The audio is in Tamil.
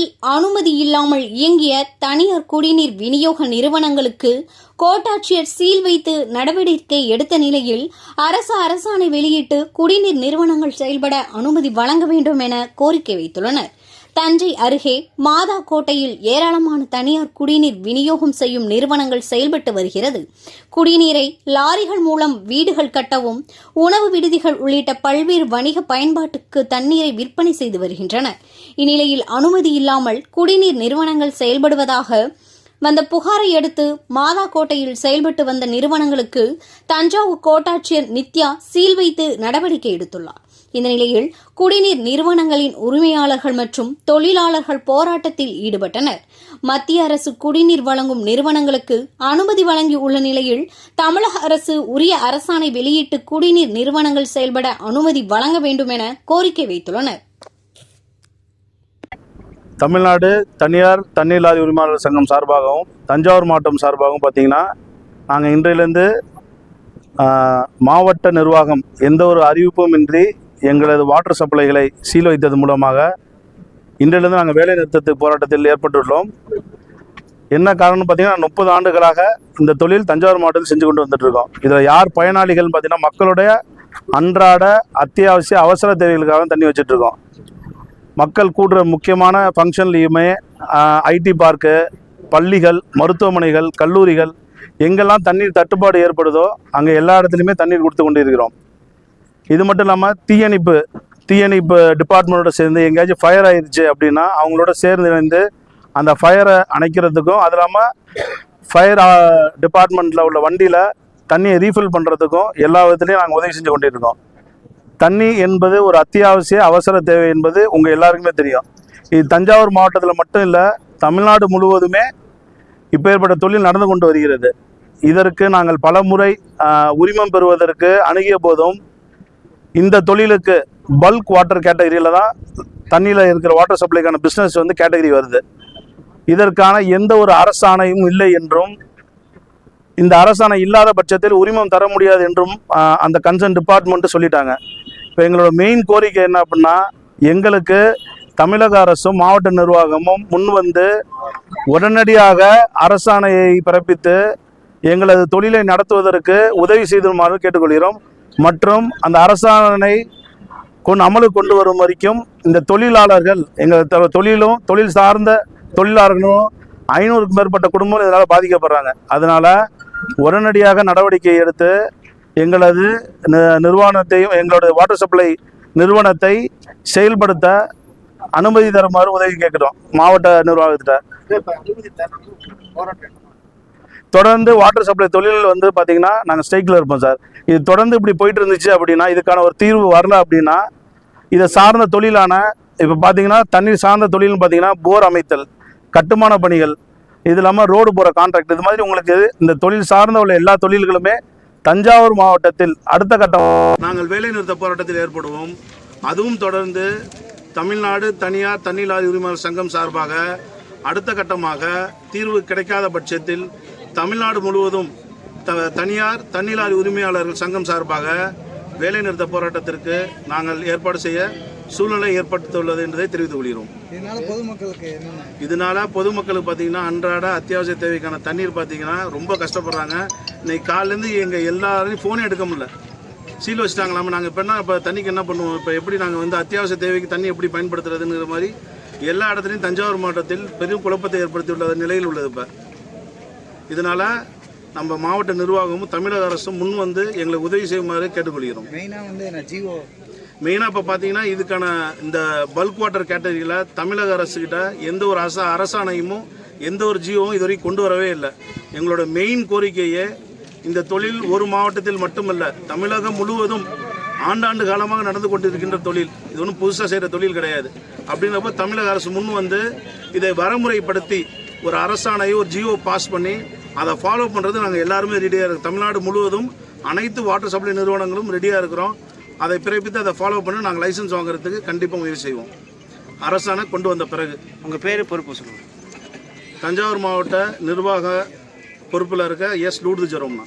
திருச்சியில் அனுமதி இல்லாமல் இயங்கிய தனியார் குடிநீர் விநியோக நிறுவனங்களுக்கு கோட்டாட்சியர் சீல் வைத்து நடவடிக்கை எடுத்த நிலையில் அரசாணை வெளியிட்டு குடிநீர் நிறுவனங்கள் செயல்பட அனுமதி வழங்க வேண்டும் என கோரிக்கை வைத்துள்ளனர். தஞ்சை அருகே மாதாக்கோட்டையில் ஏராளமான தனியார் குடிநீர் விநியோகம் செய்யும் நிறுவனங்கள் செயல்பட்டு வருகிறது. குடிநீரை லாரிகள் மூலம் வீடுகள் கட்டவும், உணவு விடுதிகள் உள்ளிட்ட பல்வேறு வணிக பயன்பாட்டுக்கு தண்ணீரை விற்பனை செய்து வருகின்றனர். இந்நிலையில் அனுமதி இல்லாமல் குடிநீர் நிறுவனங்கள் செயல்படுவதாக வந்த புகாரை அடுத்து மாதாக்கோட்டையில் செயல்பட்டு வந்த நிறுவனங்களுக்கு தஞ்சாவூர் கோட்டாட்சியர் நித்யா சீல் வைத்து நடவடிக்கை எடுத்துள்ளார். இந்த நிலையில் குடிநீர் நிறுவனங்களின் உரிமையாளர்கள் மற்றும் தொழிலாளர்கள் போராட்டத்தில் ஈடுபட்டனர். மத்திய அரசு குடிநீர் வழங்கும் நிறுவனங்களுக்கு அனுமதி வழங்கியுள்ள நிலையில் தமிழக அரசு உரிய அரசாணை வெளியிட்டு குடிநீர் நிறுவனங்கள் செயல்பட அனுமதி வழங்க வேண்டும் என கோரிக்கை வைத்துள்ளனர். தமிழ்நாடு தனியார் தண்ணீர் லாரி உரிமையாளர் சங்கம் சார்பாகவும் தஞ்சாவூர் மாவட்டம் சார்பாகவும் பார்த்திங்கன்னா நாங்கள் இன்றையிலேருந்து மாவட்ட நிர்வாகம் எந்த ஒரு அறிவிப்பும் இன்றி எங்களது வாட்டர் சப்ளைகளை சீல் வைத்தது மூலமாக இன்றையிலிருந்து நாங்கள் வேலை நிறுத்தத்துக்கு போராட்டத்தில் ஏற்பட்டுள்ளோம். என்ன காரணம்னு பார்த்திங்கன்னா 30 ஆண்டுகளாக இந்த தொழில் தஞ்சாவூர் மாவட்டத்தில் செஞ்சு கொண்டு வந்துட்டுருக்கோம். இதில் யார் பயனாளிகள்னு பார்த்திங்கன்னா மக்களுடைய அன்றாட அத்தியாவசிய அவசர தேவைகளுக்காக தண்ணி வச்சிட்ருக்கோம். மக்கள் கூடுற முக்கியமான ஃபங்க்ஷன்லேயுமே ஐடி பார்க்கு, பள்ளிகள், மருத்துவமனைகள், கல்லூரிகள் எங்கெல்லாம் தண்ணீர் தட்டுப்பாடு ஏற்படுதோ அங்கே எல்லா இடத்துலையுமே தண்ணீர் கொடுத்து கொண்டு இருக்கிறோம். இது மட்டும் இல்லாமல் தீயணைப்பு டிபார்ட்மெண்ட்டோட சேர்ந்து எங்கேயாச்சும் ஃபயர் ஆயிடுச்சு அப்படின்னா அவங்களோட சேர்ந்து இணைந்து அந்த ஃபயரை அணைக்கிறதுக்கும், அது இல்லாமல் ஃபயர் டிபார்ட்மெண்ட்டில் உள்ள வண்டியில் தண்ணியை ரீஃபில் பண்ணுறதுக்கும் எல்லா விதத்துலையும் நாங்கள் உதவி செஞ்சு கொண்டு இருக்கோம். தண்ணி என்பது ஒரு அத்தியாவசிய அவசர தேவை என்பது உங்கள் எல்லாருக்குமே தெரியும். இது தஞ்சாவூர் மாவட்டத்தில் மட்டும் இல்லை, தமிழ்நாடு முழுவதுமே இப்பேற்பட்ட தொழில் நடந்து கொண்டு வருகிறது. இதற்கு நாங்கள் பல முறை உரிமம் பெறுவதற்கு அணுகிய போதும் இந்த தொழிலுக்கு பல்க் வாட்டர் கேட்டகரியில் தான் தண்ணியில் இருக்கிற வாட்டர் சப்ளைக்கான பிஸ்னஸ் கேட்டகரி வருது. இதற்கான எந்த ஒரு அரசாணையும் இல்லை என்றும், இந்த அரசாணை இல்லாத பட்சத்தில் உரிமம் தர முடியாது என்றும் அந்த கன்சர்ன் டிபார்ட்மெண்ட்டு சொல்லிட்டாங்க. இப்போ எங்களோட மெயின் கோரிக்கை என்ன அப்படின்னா, எங்களுக்கு தமிழக அரசும் மாவட்ட நிர்வாகமும் முன்வந்து உடனடியாக அரசாணையை பிறப்பித்து எங்களது தொழிலை நடத்துவதற்கு உதவி செய்துமாறு கேட்டுக்கொள்கிறோம். மற்றும் அந்த அரசாணை அமலுக்கு கொண்டு வரும் வரைக்கும் இந்த தொழிலாளர்கள், எங்கள் தொழில் சார்ந்த தொழிலாளர்களும் 500க்கும் மேற்பட்ட குடும்பங்கள் இதனால் பாதிக்கப்படுறாங்க. அதனால் உடனடியாக நடவடிக்கை எடுத்து எங்களது நிறுவனத்தையும் எங்களோட வாட்டர் சப்ளை நிறுவனத்தை செயல்படுத்த அனுமதி தருமாறு உதவி கேட்குறோம் மாவட்ட நிர்வாகத்திட்ட. தொடர்ந்து வாட்டர் சப்ளை தொழில் பார்த்திங்கன்னா நாங்கள் ஸ்ட்ரைக்கில் இருப்போம் சார். இது தொடர்ந்து இப்படி போயிட்டு இருந்துச்சு அப்படின்னா, இதுக்கான ஒரு தீர்வு வரல அப்படின்னா, இதை சார்ந்த தொழிலான இப்போ பார்த்திங்கன்னா தண்ணீர் சார்ந்த தொழில்னு பார்த்திங்கன்னா போர் அமைத்தல், கட்டுமான பணிகள், இது இல்லாமல் ரோடு போகிற கான்ட்ராக்ட், இது மாதிரி உங்களுக்கு இந்த தொழில் சார்ந்த உள்ள எல்லா தொழில்களுமே தஞ்சாவூர் மாவட்டத்தில் அடுத்த கட்டம் நாங்கள் வேலை நிறுத்த போராட்டத்தில் ஏற்படுவோம். அதுவும் தொடர்ந்து தமிழ்நாடு தனியார் தண்ணீர் லாரி உரிமையாளர் சங்கம் சார்பாக அடுத்த கட்டமாக தீர்வு கிடைக்காத பட்சத்தில் தமிழ்நாடு முழுவதும் தனியார் தண்ணீர் லாரி உரிமையாளர்கள் சங்கம் சார்பாக வேலை நிறுத்த போராட்டத்திற்கு நாங்கள் ஏற்பாடு செய்ய சூழ்நிலை ஏற்படுத்தியுள்ளது என்பதை தெரிவித்துக் கொள்கிறோம். இதனால பொதுமக்களுக்கு பார்த்தீங்கன்னா அன்றாட அத்தியாவசிய தேவைக்கான தண்ணீர் பார்த்தீங்கன்னா ரொம்ப கஷ்டப்படுறாங்க. இன்னைக்கு காலிலேருந்து எங்கள் எல்லாரையும் ஃபோனே எடுக்க முடியல, சீல் வச்சுட்டாங்களாம. நாங்கள் இப்போ தண்ணிக்கு என்ன பண்ணுவோம், இப்போ எப்படி நாங்கள் அத்தியாவசிய தேவைக்கு தண்ணி எப்படி பயன்படுத்துறதுங்கிற மாதிரி எல்லா இடத்துலையும் தஞ்சாவூர் மாவட்டத்தில் பெரும் குழப்பத்தை ஏற்படுத்தியுள்ள நிலையில் உள்ளது. இப்போ இதனால் நம்ம மாவட்ட நிர்வாகமும் தமிழக அரசும் முன் எங்களை உதவி செய்யுமாறு கேட்டுக்கொள்கிறோம். மெயினாக இப்போ பார்த்தீங்கன்னா இதுக்கான இந்த பல்க் வாட்டர் கேட்டகரியில் தமிழக அரசுக்கிட்ட எந்த ஒரு அரசாணையும் எந்த ஒரு ஜியோவும் இதுவரைக்கும் கொண்டு வரவே இல்லை. எங்களோட மெயின் கோரிக்கையே இந்த தொழில் ஒரு மாவட்டத்தில் மட்டுமல்ல, தமிழகம் முழுவதும் ஆண்டாண்டு காலமாக நடந்து கொண்டிருக்கின்ற தொழில். இது ஒன்றும் புதுசாக செய்கிற தொழில் கிடையாது. அப்படின்றப்போ தமிழக அரசு முன் இதை வரமுறைப்படுத்தி ஒரு அரசாணையை ஒரு ஜியோ பாஸ் பண்ணி அதை ஃபாலோ பண்ணுறது நாங்கள் எல்லாருமே ரெடியாக இருக்கோம். தமிழ்நாடு முழுவதும் அனைத்து வாட்டர் சப்ளை நிறுவனங்களும் ரெடியாக இருக்கிறோம். அதை பிறப்பித்து அதை ஃபாலோ பண்ணி நாங்கள் லைசன்ஸ் வாங்குறதுக்கு கண்டிப்பாக முயற்சி செய்வோம். அரசாணை கொண்டு வந்த பிறகு. உங்கள் பேர் பொறுப்பு சொல்லுங்கள். தஞ்சாவூர் மாவட்ட நிர்வாக பொறுப்பில் இருக்க எஸ் லூர்து ஜெரோம்னா.